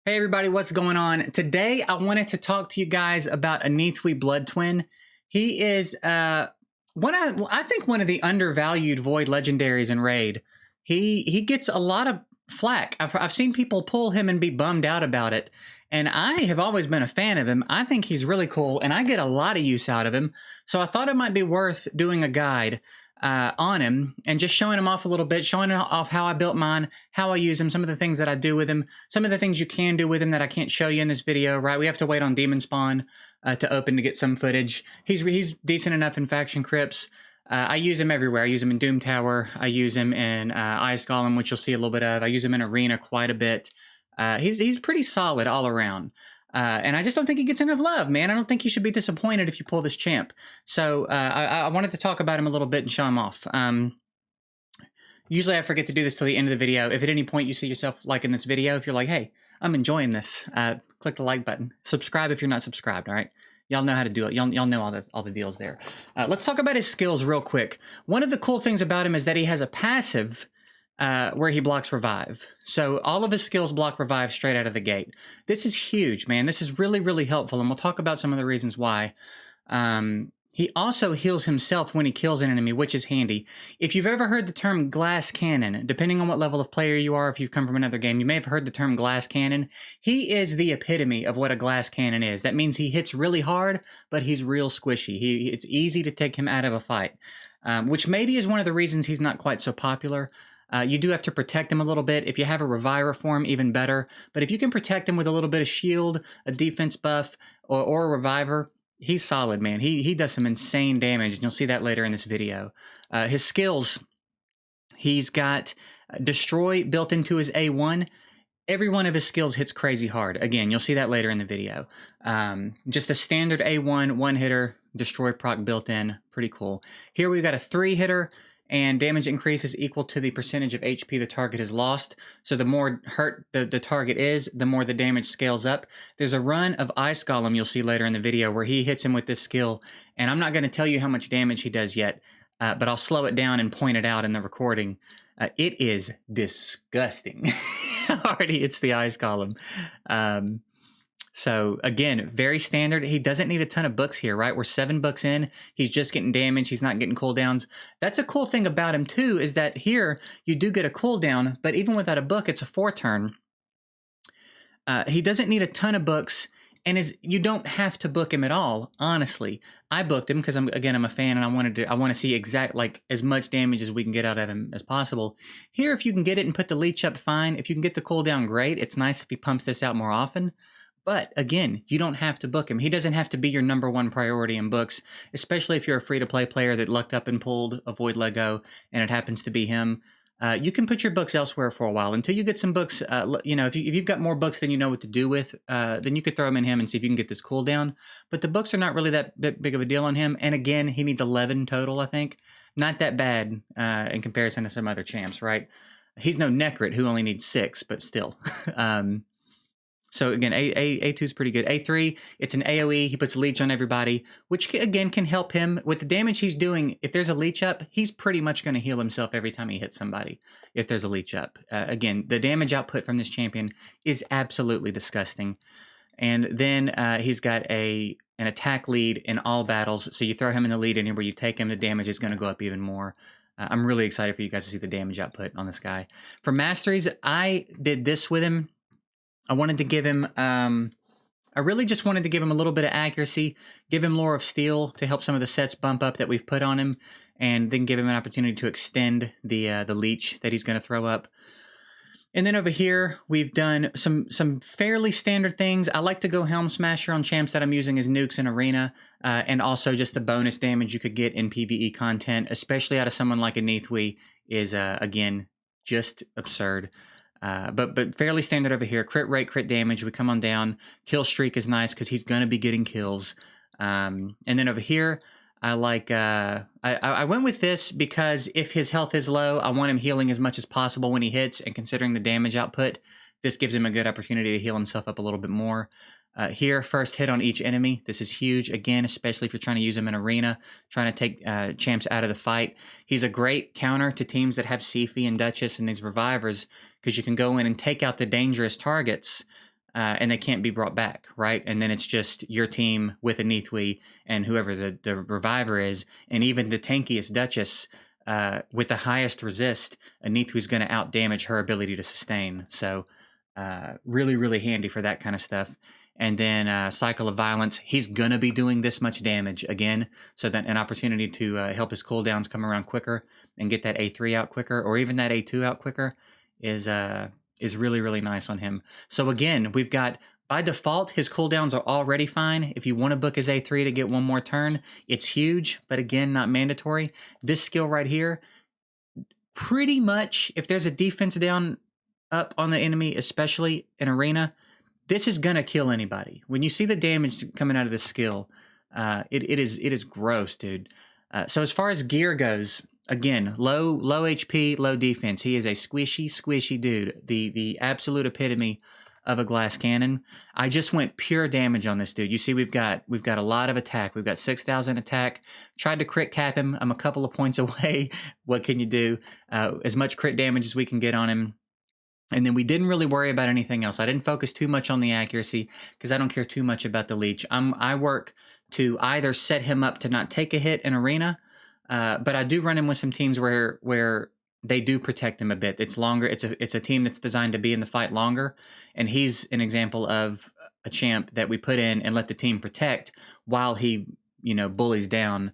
Hey everybody, what's going on? Today I wanted to talk to you guys about Inithwe Bloodtwin. He is I think one of the undervalued Void legendaries in Raid. He gets a lot of flack. I've seen people pull him and be bummed out about it, and I have always been a fan of him. I think he's really cool, and I get a lot of use out of him. So I thought it might be worth doing a guide on him and just showing him off a little bit, showing off how I built mine, how I use him, some of the things that I do with him, some of the things you can do with him that I can't show you in this video, right? We have to wait on Demon Spawn to open to get some footage. He's decent enough in faction crypts. I use him everywhere. I use him in Doom Tower. I use him in Ice Golem, which you'll see a little bit of. I use him in Arena quite a bit. He's pretty solid all around. And I just don't think he gets enough love, man. I don't think you should be disappointed if you pull this champ. So I wanted to talk about him a little bit and show him off. Usually I forget to do this till the end of the video. If at any point you see yourself liking this video, if you're like, hey, I'm enjoying this, click the like button. Subscribe if you're not subscribed, all right? Y'all know how to do it. Y'all know all the deals there. Let's talk about his skills real quick. One of the cool things about him is that he has a passive where he blocks revive. So all of his skills block revive straight out of the gate. This is huge, man. This is really, really helpful, and we'll talk about some of the reasons why. He also heals himself when he kills an enemy, which is handy. If you've ever heard the term glass cannon, depending on what level of player you are, if you've come from another game, you may have heard the term glass cannon. He is the epitome of what a glass cannon is. That means he hits really hard, but he's real squishy. It's easy to take him out of a fight, which maybe is one of the reasons he's not quite so popular. You do have to protect him a little bit. If you have a reviver for him, even better. But if you can protect him with a little bit of shield, a defense buff, or a reviver, he's solid, man. He does some insane damage, and you'll see that later in this video. His skills, he's got Destroy built into his A1. Every one of his skills hits crazy hard. Again, you'll see that later in the video. Just a standard A1, one-hitter, Destroy proc built in. Pretty cool. Here we've got a 3-hitter, and damage increase is equal to the percentage of HP the target has lost. So the more hurt the target is, the more the damage scales up. There's a run of Ice Golem you'll see later in the video where he hits him with this skill, and I'm not going to tell you how much damage he does yet, but I'll slow it down and point it out in the recording. It is disgusting how hard he hits the Ice Golem. So again, very standard. He doesn't need a ton of books here, right? We're 7 books in. He's just getting damage. He's not getting cooldowns. That's a cool thing about him too, is that here you do get a cooldown, but even without a book, it's a 4-turn. He doesn't need a ton of books, and you don't have to book him at all. Honestly, I booked him because I'm a fan, and I want to see as much damage as we can get out of him as possible. Here, if you can get it and put the leech up, fine. If you can get the cooldown, great. It's nice if he pumps this out more often. But again, you don't have to book him. He doesn't have to be your #1 priority in books, especially if you're a free-to-play player that lucked up and pulled a Void Lego and it happens to be him. You can put your books elsewhere for a while until you get some books. If you've got more books than you know what to do with, then you could throw them in him and see if you can get this cooldown. But the books are not really that big of a deal on him. And again, he needs 11 total, I think. Not that bad in comparison to some other champs, right? He's no Necrit who only needs 6, but still. So again, A2 is pretty good. A3, it's an AoE. He puts leech on everybody, which again can help him with the damage he's doing. If there's a leech up, he's pretty much going to heal himself every time he hits somebody. If there's a leech up, again, the damage output from this champion is absolutely disgusting. And then he's got an attack lead in all battles. So you throw him in the lead anywhere you take him, the damage is going to go up even more. I'm really excited for you guys to see the damage output on this guy. For Masteries, I did this with him. I wanted to give him, I really just wanted to give him a little bit of accuracy, give him Lore of Steel to help some of the sets bump up that we've put on him, and then give him an opportunity to extend the leech that he's going to throw up. And then over here, we've done some fairly standard things. I like to go Helm Smasher on champs that I'm using as nukes in Arena, and also just the bonus damage you could get in PvE content, especially out of someone like Inithwe, is, again, just absurd. But fairly standard over here. Crit rate, crit damage, we come on down. Kill streak is nice because he's going to be getting kills. And then over here, I like, I went with this because if his health is low, I want him healing as much as possible when he hits, and considering the damage output, this gives him a good opportunity to heal himself up a little bit more. Here, first hit on each enemy. This is huge, again, especially if you're trying to use him in Arena, trying to take champs out of the fight. He's a great counter to teams that have Siphi and Duchess and these revivers, because you can go in and take out the dangerous targets and they can't be brought back, right? And then it's just your team with Inithwe and whoever the reviver is, and even the tankiest Duchess with the highest resist, Inithwe's going to out damage her ability to sustain. So really, really handy for that kind of stuff. And then Cycle of Violence, he's going to be doing this much damage again, so that an opportunity to help his cooldowns come around quicker and get that A3 out quicker, or even that A2 out quicker, is really, really nice on him. So again, we've got, by default, his cooldowns are already fine. If you want to book his A3 to get one more turn, it's huge, but again, not mandatory. This skill right here, pretty much, if there's a defense down up on the enemy, especially in arena, this is gonna kill anybody. When you see the damage coming out of this skill, it is gross, dude. So as far as gear goes, again, low HP, low defense. He is a squishy dude. The absolute epitome of a glass cannon. I just went pure damage on this dude. You see, we've got a lot of attack. We've got 6,000 attack. Tried to crit cap him. I'm a couple of points away. What can you do? As much crit damage as we can get on him. And then we didn't really worry about anything else. I didn't focus too much on the accuracy because I don't care too much about the leech. I work to either set him up to not take a hit in arena, but I do run him with some teams where they do protect him a bit. It's longer. It's a team that's designed to be in the fight longer, and he's an example of a champ that we put in and let the team protect while he bullies down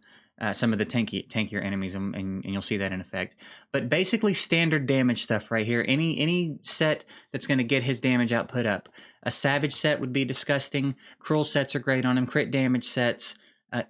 some of the tankier enemies, and you'll see that in effect. But basically standard damage stuff right here. Any set that's going to get his damage output up. A Savage set would be disgusting. Cruel sets are great on him. Crit damage sets.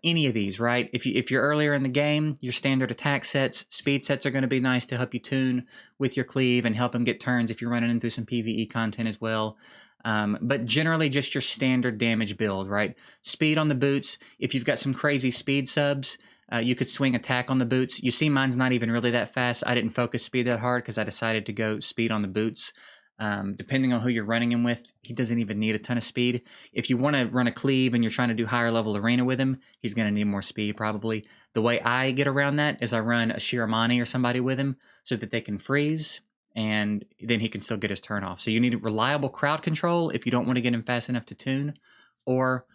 Any of these, right? If you're earlier in the game, your standard attack sets, speed sets are going to be nice to help you tune with your cleave and help him get turns if you're running into some PvE content as well. But generally just your standard damage build, right? Speed on the boots. If you've got some crazy speed subs, you could swing attack on the boots. You see mine's not even really that fast. I didn't focus speed that hard because I decided to go speed on the boots. Depending on who you're running him with, he doesn't even need a ton of speed. If you want to run a cleave and you're trying to do higher level arena with him, he's going to need more speed probably. The way I get around that is I run a Shiramani or somebody with him so that they can freeze, and then he can still get his turn off. So you need reliable crowd control if you don't want to get him fast enough to tune, or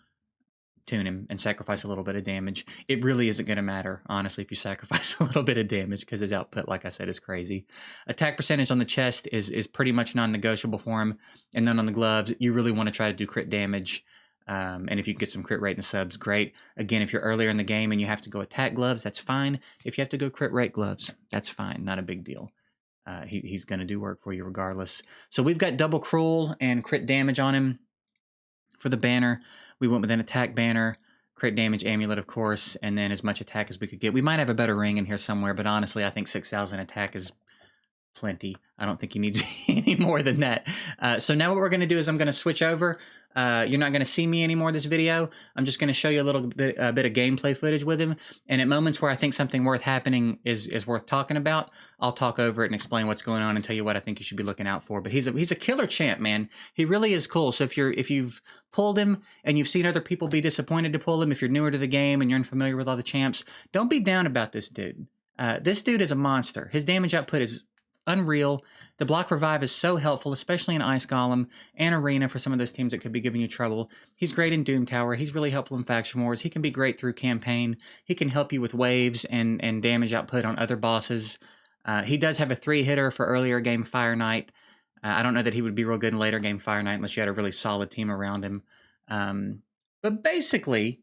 tune him and sacrifice a little bit of damage. It really isn't going to matter, honestly, if you sacrifice a little bit of damage, because his output, like I said, is crazy. Attack percentage on the chest is pretty much non-negotiable for him. And then on the gloves, you really want to try to do crit damage. And if you can get some crit rate in the subs, great. Again, if you're earlier in the game and you have to go attack gloves, that's fine. If you have to go crit rate gloves, that's fine. Not a big deal. He's going to do work for you regardless. So we've got double cruel and crit damage on him for the banner. We went with an attack banner, crit damage amulet, of course, and then as much attack as we could get. We might have a better ring in here somewhere, but honestly, I think 6,000 attack is plenty. I don't think he needs any more than that. So now what we're going to do is I'm going to switch over. You're not going to see me anymore this video. I'm just going to show you a bit of gameplay footage with him. And at moments where I think something worth happening is worth talking about, I'll talk over it and explain what's going on and tell you what I think you should be looking out for. But he's a killer champ, man. He really is cool. So if you've pulled him and you've seen other people be disappointed to pull him, if you're newer to the game and you're unfamiliar with all the champs, don't be down about this dude. This dude is a monster. His damage output is unreal. The block revive is so helpful, especially in Ice Golem and Arena for some of those teams that could be giving you trouble. He's great in Doom Tower. He's really helpful in Faction Wars. He can be great through campaign. He can help you with waves and damage output on other bosses. He does have a 3-hitter for earlier game Fire Knight. I don't know that he would be real good in later game Fire Knight unless you had a really solid team around him. But basically,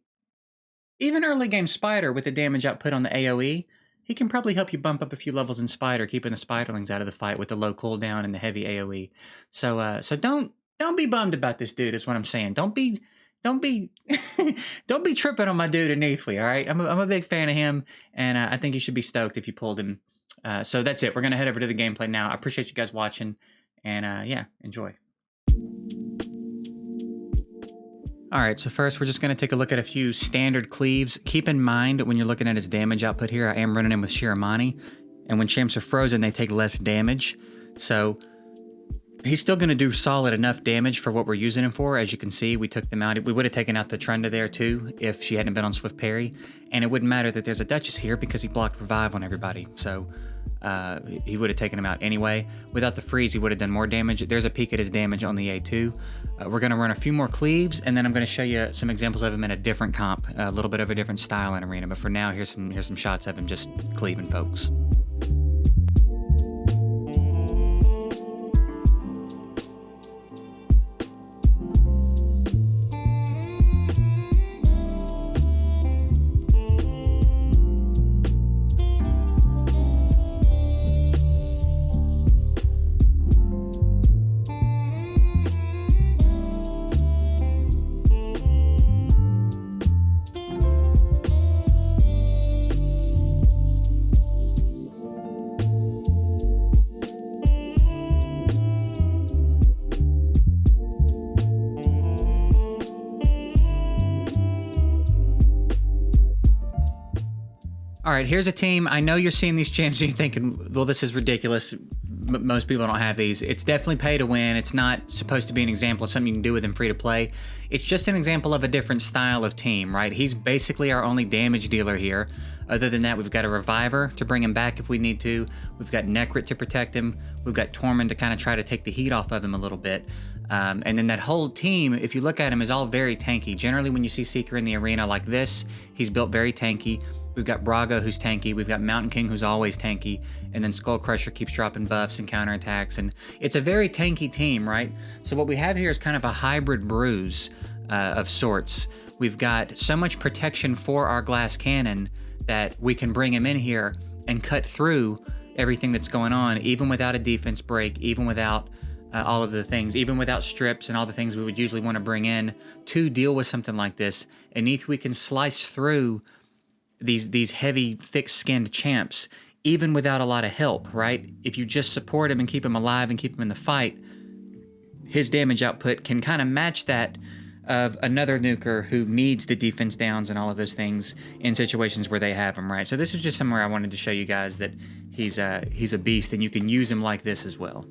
even early game Spider with the damage output on the AoE, he can probably help you bump up a few levels in Spider, keeping the Spiderlings out of the fight with the low cooldown and the heavy AoE. So don't be bummed about this dude. Is what I'm saying. Don't be don't be tripping on my dude Inithwe. All right, I'm a big fan of him, and I think you should be stoked if you pulled him. So that's it. We're gonna head over to the gameplay now. I appreciate you guys watching, and yeah, enjoy. All right, so first we're just going to take a look at a few standard cleaves. Keep in mind when you're looking at his damage output here, I am running him with Shiramani, and when champs are frozen, they take less damage. So he's still going to do solid enough damage for what we're using him for. As you can see, we took them out. We would have taken out the Trunda there too if she hadn't been on Swift Parry, and it wouldn't matter that there's a Duchess here because he blocked revive on everybody. So he would have taken him out anyway. Without the freeze, he would have done more damage. There's a peek at his damage on the A2. We're going to run a few more cleaves, and then I'm going to show you some examples of him in a different comp, a little bit of a different style in arena. But for now, here's some shots of him just cleaving folks. All right, here's a team. I know you're seeing these champs and you're thinking, well, this is ridiculous. Most people don't have these. It's definitely pay to win. It's not supposed to be an example of something you can do with him free to play. It's just an example of a different style of team, right? He's basically our only damage dealer here. Other than that, we've got a Reviver to bring him back if we need to. We've got Necrit to protect him. We've got Tormund to kind of try to take the heat off of him a little bit. And then that whole team, if you look at him, is all very tanky. Generally, when you see Seeker in the arena like this, he's built very tanky. We've got Braga, who's tanky. We've got Mountain King, who's always tanky. And then Skull Crusher keeps dropping buffs and counterattacks. And it's a very tanky team, right? So what we have here is kind of a hybrid bruise of sorts. We've got so much protection for our glass cannon that we can bring him in here and cut through everything that's going on, even without a defense break, even without all of the things, even without strips and all the things we would usually want to bring in to deal with something like this. Inithwe can slice through these heavy, thick-skinned champs, even without a lot of help, right? If you just support him and keep him alive and keep him in the fight, his damage output can kind of match that of another nuker who needs the defense downs and all of those things in situations where they have him, right? So this is just somewhere I wanted to show you guys that he's a beast, and you can use him like this as well.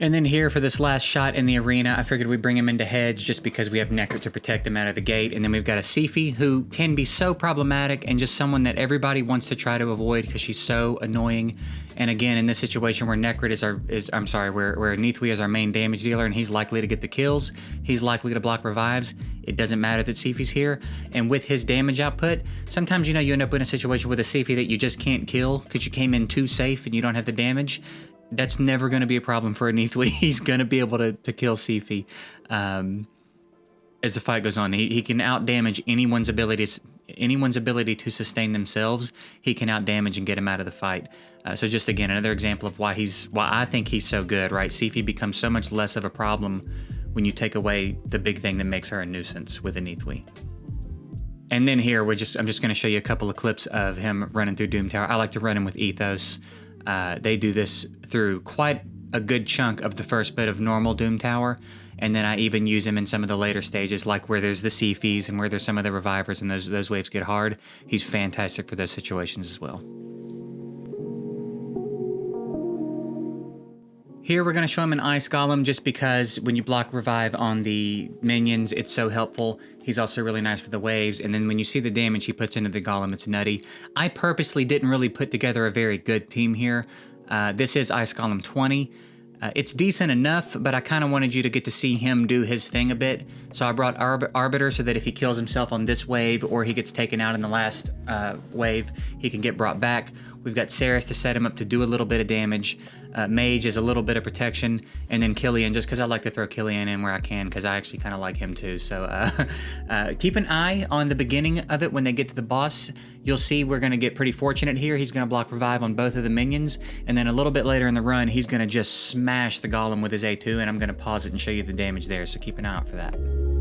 And then here for this last shot in the arena, I figured we'd bring him into heads just because we have Necrit to protect him out of the gate. And then we've got a Siphi who can be so problematic and just someone that everybody wants to try to avoid because she's so annoying. And again, in this situation where Necrit where Inithwe is our main damage dealer and he's likely to get the kills, he's likely to block revives. It doesn't matter that Siphi's here. And with his damage output, sometimes, you know, you end up in a situation with a Siphi that you just can't kill because you came in too safe and you don't have the damage. That's never going to be a problem for Inithwe. He's going to be able to kill Siphi as the fight goes on. He can outdamage anyone's ability to sustain themselves. He can outdamage and get him out of the fight. So just again, another example of why I think he's so good, right? Siphi becomes so much less of a problem when you take away the big thing that makes her a nuisance with Inithwe. And then here I'm just going to show you a couple of clips of him running through Doom Tower. I like to run him with Ethos. They do this through quite a good chunk of the first bit of normal Doom Tower, and then I even use him in some of the later stages, like where there's the Siphis and where there's some of the Revivers and those waves get hard. He's fantastic for those situations as well. Here we're going to show him an Ice Golem just because when you block Revive on the minions, it's so helpful. He's also really nice for the waves. And then when you see the damage he puts into the Golem, it's nutty. I purposely didn't really put together a very good team here. This is Ice Golem 20. It's decent enough, but I kind of wanted you to get to see him do his thing a bit. So I brought Arbiter so that if he kills himself on this wave or he gets taken out in the last wave, he can get brought back. We've got Ceres to set him up to do a little bit of damage. Mage is a little bit of protection. And then Killian, just because I like to throw Killian in where I can, because I actually kind of like him too. So keep an eye on the beginning of it when they get to the boss. You'll see we're going to get pretty fortunate here. He's going to block revive on both of the minions. And then a little bit later in the run, he's going to just smash the Golem with his A2. And I'm going to pause it and show you the damage there. So keep an eye out for that.